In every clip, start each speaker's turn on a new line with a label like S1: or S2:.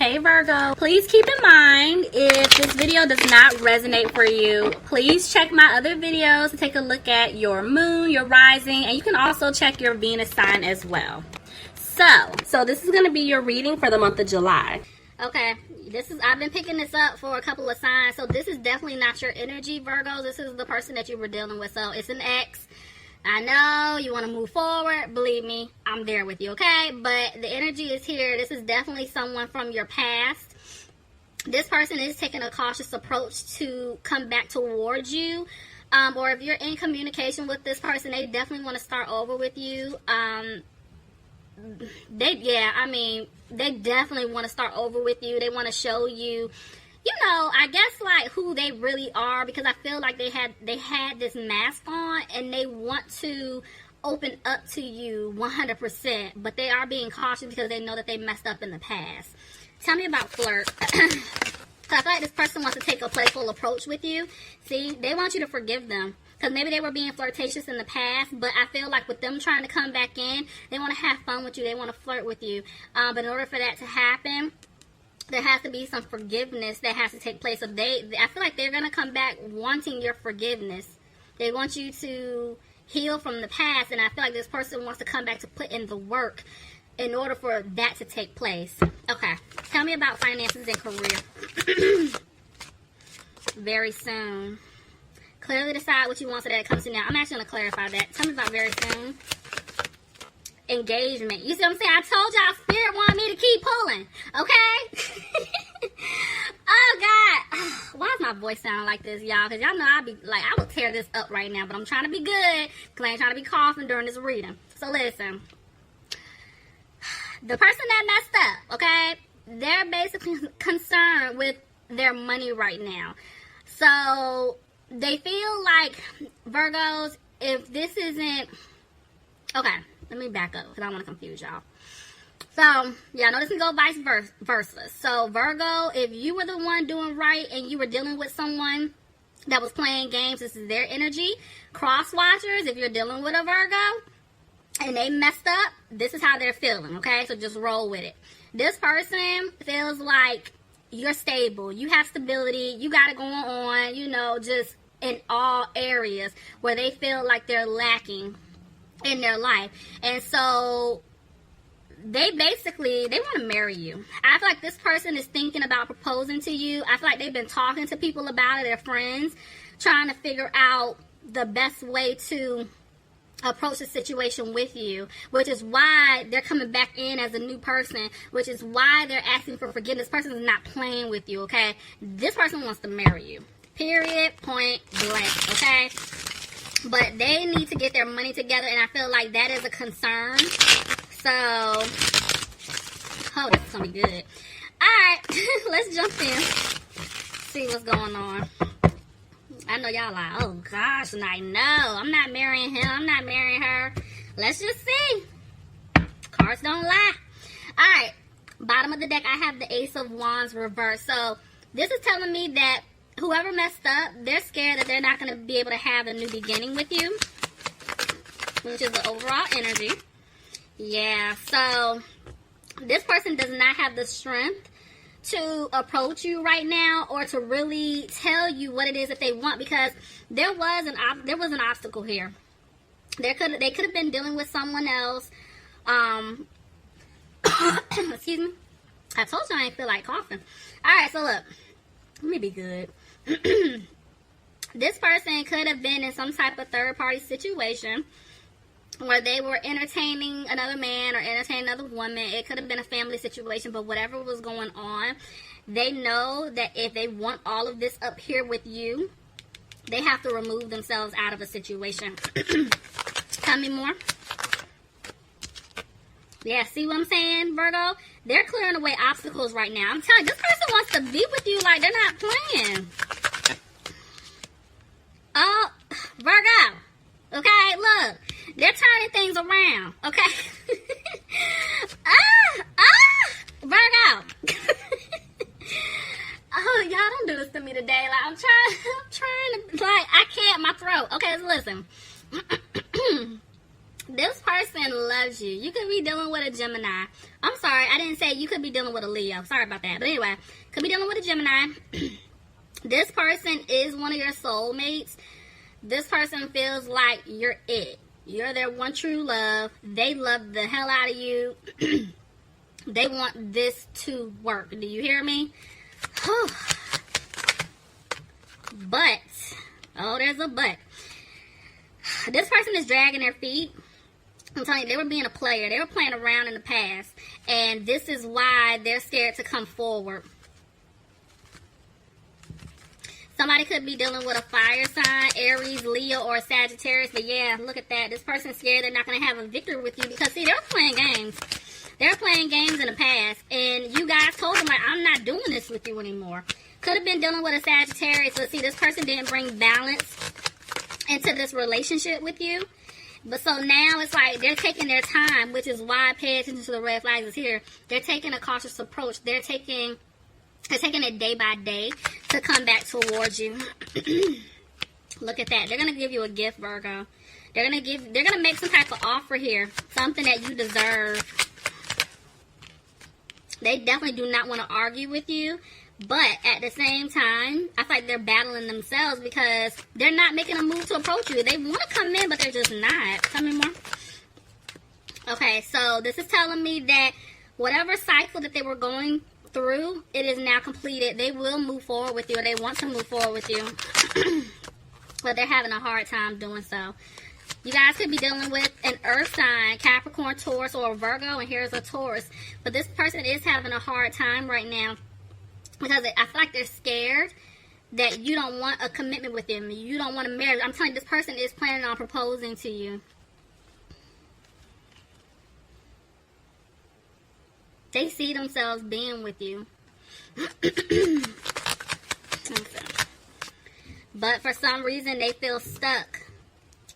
S1: Hey Virgo, please keep in mind if this video does not resonate for you, please check my other videos to take a look at your moon, your rising, and you can also check your Venus sign as well. So this is going to be your reading for the month of July. Okay, I've been picking this up for a couple of signs, so this is definitely not your energy, Virgos. This is the person that you were dealing with, so it's an ex. I know you want to move forward. Believe me, I'm there with you, okay? But the energy is here. This is definitely someone from your past. This person is taking a cautious approach to come back towards you. Or if you're in communication with this person, they definitely want to start over with you. They definitely want to start over with you. They want to show you, I guess like who they really are, because I feel like they had this mask on and they want to open up to you 100%, but they are being cautious because they know that they messed up in the past. Tell me about flirt. I feel like this person wants to take a playful approach with you. See, they want you to forgive them. Because maybe they were being flirtatious in the past, but I feel like with them trying to come back in, they want to have fun with you. They want to flirt with you. But in order for that to happen, there has to be some forgiveness that has to take place. I feel like they're going to come back wanting your forgiveness. They want you to heal from the past, and I feel like this person wants to come back to put in the work in order for that to take place. Okay, tell me about finances and career. Very soon. Clearly decide what you want so that it comes to now. I'm actually going to clarify that. Tell me about very soon. Engagement. You see what I'm saying? I told y'all Spirit wanted me to keep pulling. Okay? Oh, God. Why is my voice sounding like this, y'all? Because y'all know I would tear this up right now. But I'm trying to be good because I ain't trying to be coughing during this reading. So listen. The person that messed up, okay? They're basically concerned with their money right now. So they feel like, Virgos, if this isn't... Okay, let me back up because I don't want to confuse y'all. So, yeah, I know this can go vice versa. So, Virgo, if you were the one doing right and you were dealing with someone that was playing games, this is their energy. Cross watchers, if you're dealing with a Virgo and they messed up, this is how they're feeling, okay? So, just roll with it. This person feels like you're stable, you have stability, you got it going on, just in all areas where they feel like they're lacking in their life. And so they want to marry you. I feel like this person is thinking about proposing to you. I feel like they've been talking to people about it, their friends, trying to figure out the best way to approach the situation with you, which is why they're coming back in as a new person, which is why they're asking for forgiveness. This person is not playing with you, okay? This person wants to marry you. Period, point blank, okay? But they need to get their money together, and I feel like that is a concern. So, this is going to be good. Alright, let's jump in. See what's going on. I know y'all like, oh gosh, and I know. I'm not marrying him. I'm not marrying her. Let's just see. Cards don't lie. Alright, bottom of the deck, I have the Ace of Wands reversed. So, this is telling me that whoever messed up, they're scared that they're not going to be able to have a new beginning with you, which is the overall energy. Yeah, so this person does not have the strength to approach you right now or to really tell you what it is that they want, because there was an obstacle here. They could have been dealing with someone else. Excuse me. I told you I ain't feel like coughing. All right, so look, let me be good. This person could have been in some type of third-party situation where they were entertaining another man or entertaining another woman. It could have been a family situation, but whatever was going on, they know that if they want all of this up here with you, they have to remove themselves out of a situation. Tell me more. Yeah, see what I'm saying, Virgo? They're clearing away obstacles right now. I'm telling you, this person wants to be with you like they're not playing. Oh, Virgo. Okay, look. They're turning things around. Okay? Virgo. Oh, y'all don't do this to me today. Like, I'm trying to, I can't, my throat. Okay, so listen. This person loves you. You could be dealing with a Gemini. I'm sorry. sorry. I didn't say you could be dealing with a Leo. Sorry about that. But anyway, could be dealing with a Gemini. This person is one of your soulmates. This person feels like you're it. You're their one true love. They love the hell out of you. They want this to work. Do you hear me? But, oh, there's a but. This person is dragging their feet. I'm telling you, they were being a player. They were playing around in the past. And this is why they're scared to come forward. Somebody could be dealing with a fire sign, Aries, Leo, or Sagittarius. But yeah, look at that. This person's scared they're not going to have a victory with you. Because, see, they're playing games. They're playing games in the past. And you guys told them, like, I'm not doing this with you anymore. Could have been dealing with a Sagittarius. But see, this person didn't bring balance into this relationship with you. But so now it's like they're taking their time, which is why pay attention to the red flags is here. They're taking a cautious approach. They're taking it day by day to come back towards you. Look at that. They're going to give you a gift, Virgo. They're going to make some type of offer here. Something that you deserve. They definitely do not want to argue with you. But at the same time, I feel like they're battling themselves because they're not making a move to approach you. They want to come in, but they're just not. Tell me more. Okay, so this is telling me that whatever cycle that they were going through, it is now completed. They will move forward with you, or they want to move forward with you. But they're having a hard time doing so. You guys could be dealing with an earth sign, Capricorn, Taurus, or a Virgo, and here's a Taurus. But this person is having a hard time right now. Because I feel like they're scared that you don't want a commitment with them. You don't want to marry. I'm telling you, this person is planning on proposing to you. They see themselves being with you. But for some reason, they feel stuck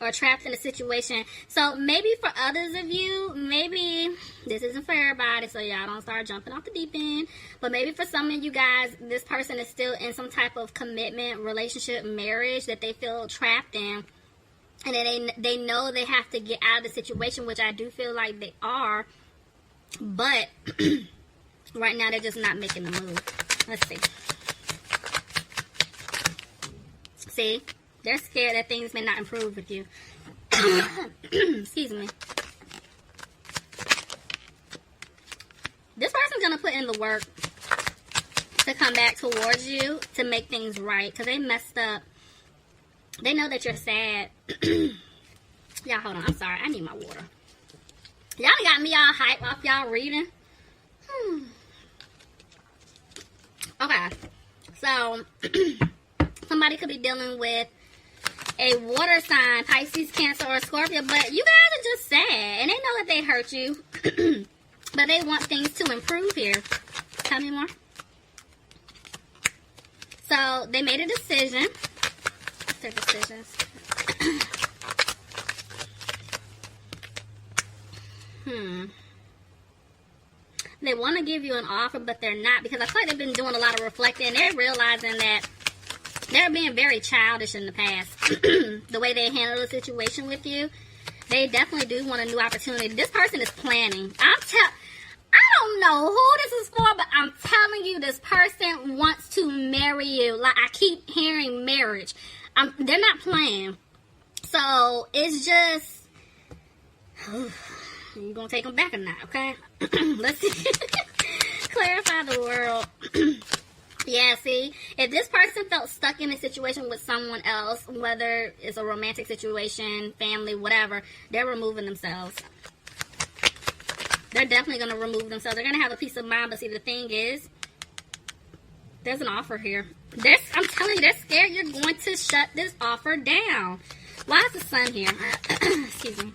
S1: or trapped in a situation. So maybe for others of you, maybe this isn't for everybody, so y'all don't start jumping off the deep end. But maybe for some of you guys, this person is still in some type of commitment, relationship, marriage that they feel trapped in. And then they know they have to get out of the situation, which I do feel like they are. But right now, they're just not making the move. Let's see. See? They're scared that things may not improve with you. Excuse me. This person's going to put in the work to come back towards you to make things right. Because they messed up. They know that you're sad. Y'all, hold on. I'm sorry. I need my water. Y'all got me all hyped off y'all reading. Okay. So, somebody could be dealing with a water sign, Pisces, Cancer, or Scorpio, but you guys are just sad, and they know that they hurt you, but they want things to improve here. Tell me more. So, they made a decision. What's their decisions? They want to give you an offer, but they're not, because I feel like they've been doing a lot of reflecting, and they're realizing that they're being very childish in the past. The way they handle the situation with you. They definitely do want a new opportunity. This person is planning. I don't know who this is for, but I'm telling you, this person wants to marry you. Like, I keep hearing marriage. They're not playing. So, it's just... You're going to take them back or not, okay? Let's see. Clarify the world. Yeah, see, if this person felt stuck in a situation with someone else, whether it's a romantic situation, family, whatever, they're removing themselves. They're definitely going to remove themselves. They're going to have a peace of mind, but see, the thing is, there's an offer here. I'm telling you, they're scared you're going to shut this offer down. Why is the sun here? Excuse me.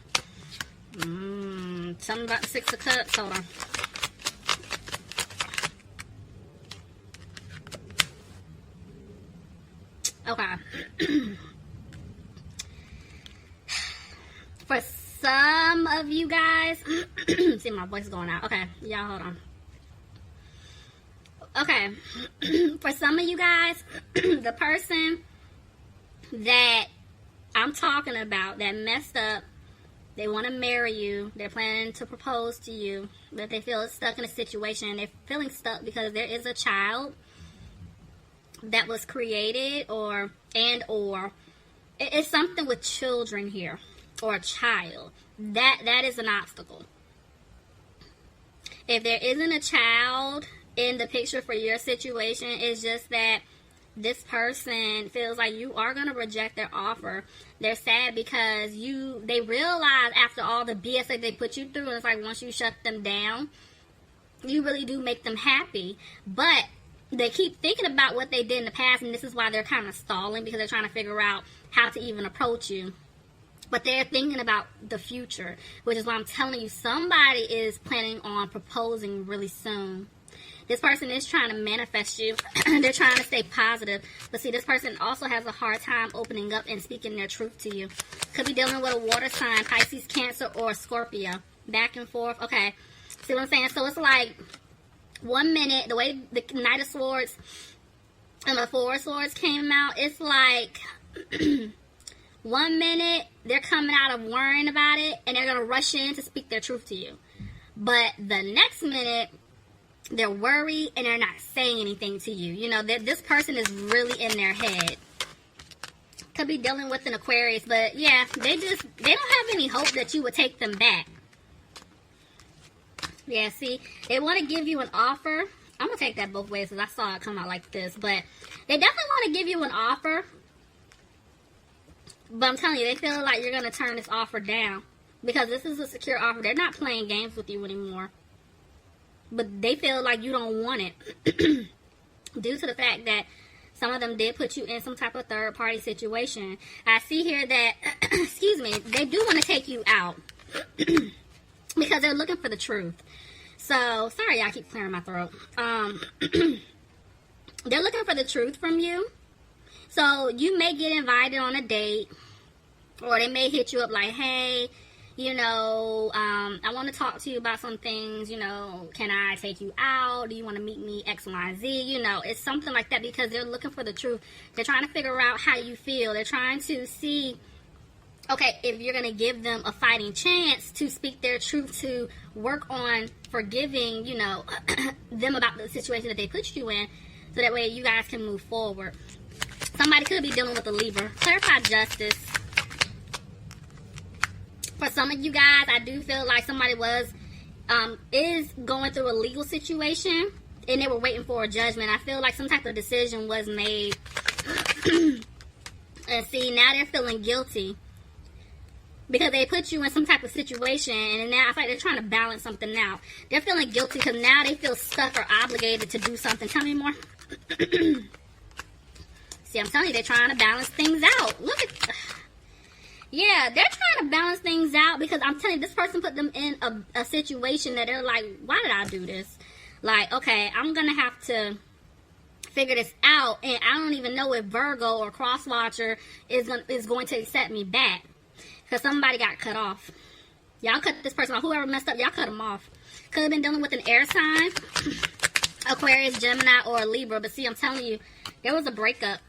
S1: Something about the Six of Cups. Hold on. Okay. For some of you guys, see, my voice is going out. Okay, y'all hold on. Okay. For some of you guys, the person that I'm talking about that messed up They want to marry you. They're planning to propose to you. But they feel stuck in a situation. They're feeling stuck because there is a child that was created or it's something with children here, or a child. That is an obstacle. If there isn't a child in the picture for your situation, it's just that this person feels like you are going to reject their offer. They're sad because they realize after all the BS that they put you through, and it's like once you shut them down, you really do make them happy. But they keep thinking about what they did in the past, and this is why they're kind of stalling, because they're trying to figure out how to even approach you. But they're thinking about the future, which is why I'm telling you, somebody is planning on proposing really soon. This person is trying to manifest you. They're trying to stay positive. But see, this person also has a hard time opening up and speaking their truth to you. Could be dealing with a water sign, Pisces, Cancer, or Scorpio. Back and forth. Okay. See what I'm saying? So it's like 1 minute, the way the Knight of Swords and the Four of Swords came out, it's like 1 minute they're coming out of worrying about it and they're going to rush in to speak their truth to you. But the next minute, they're worried and they're not saying anything to you. You know, this person is really in their head. Could be dealing with an Aquarius, but yeah, they don't have any hope that you would take them back. Yeah, see, they want to give you an offer. I'm going to take that both ways because I saw it come out like this. But they definitely want to give you an offer. But I'm telling you, they feel like you're going to turn this offer down. Because this is a secure offer. They're not playing games with you anymore. But they feel like you don't want it. Due to the fact that some of them did put you in some type of third-party situation. I see here that, excuse me, they do want to take you out. Because they're looking for the truth. So, sorry, I keep clearing my throat. They're looking for the truth from you. So, you may get invited on a date. Or they may hit you up like, hey, you know, I want to talk to you about some things. You know, can I take you out? Do you want to meet me X, Y, Z? You know, it's something like that because they're looking for the truth. They're trying to figure out how you feel. They're trying to see, okay, if you're going to give them a fighting chance to speak their truth, to work on forgiving, you know, them about the situation that they put you in, so that way you guys can move forward. Somebody could be dealing with a Libra. Clarify justice. For some of you guys, I do feel like somebody is going through a legal situation, and they were waiting for a judgment. I feel like some type of decision was made. And see, now they're feeling guilty. Because they put you in some type of situation, and now I feel like they're trying to balance something out. They're feeling guilty because now they feel stuck or obligated to do something. Tell me more. See, I'm telling you, they're trying to balance things out. Look at... Yeah, they're trying to balance things out because I'm telling you, this person put them in a situation that they're like, why did I do this? Like, okay, I'm going to have to figure this out, and I don't even know if Virgo or Crosswatcher is going to accept me back. Because somebody got cut off. Y'all cut this person off. Whoever messed up, y'all cut them off. Could have been dealing with an air sign, Aquarius, Gemini, or a Libra. But see, I'm telling you, there was a breakup.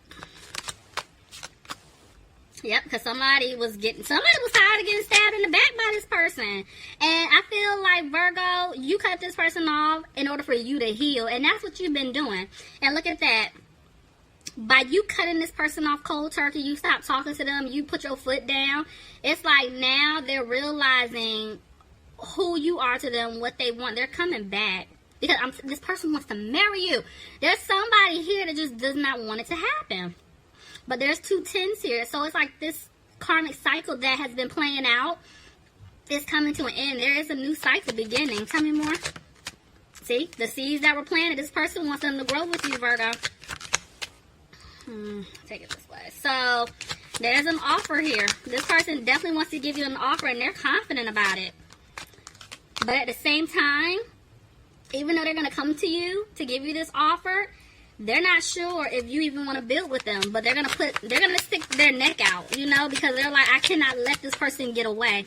S1: Yep, because somebody was tired of getting stabbed in the back by this person. And I feel like, Virgo, you cut this person off in order for you to heal. And that's what you've been doing. And look at that. By you cutting this person off cold turkey, you stop talking to them, you put your foot down. It's like now they're realizing who you are to them, what they want. They're coming back. Because this person wants to marry you. There's somebody here that just does not want it to happen. But there's 2 tens here. So it's like this karmic cycle that has been playing out is coming to an end. There is a new cycle beginning. Tell me more. See? The seeds that were planted. This person wants them to grow with you, Virgo. Take it this way. So, there's an offer here. This person definitely wants to give you an offer, and they're confident about it. But at the same time, even though they're going to come to you to give you this offer, they're not sure if you even want to build with them. But they're going to stick their neck out, you know, because they're like, I cannot let this person get away.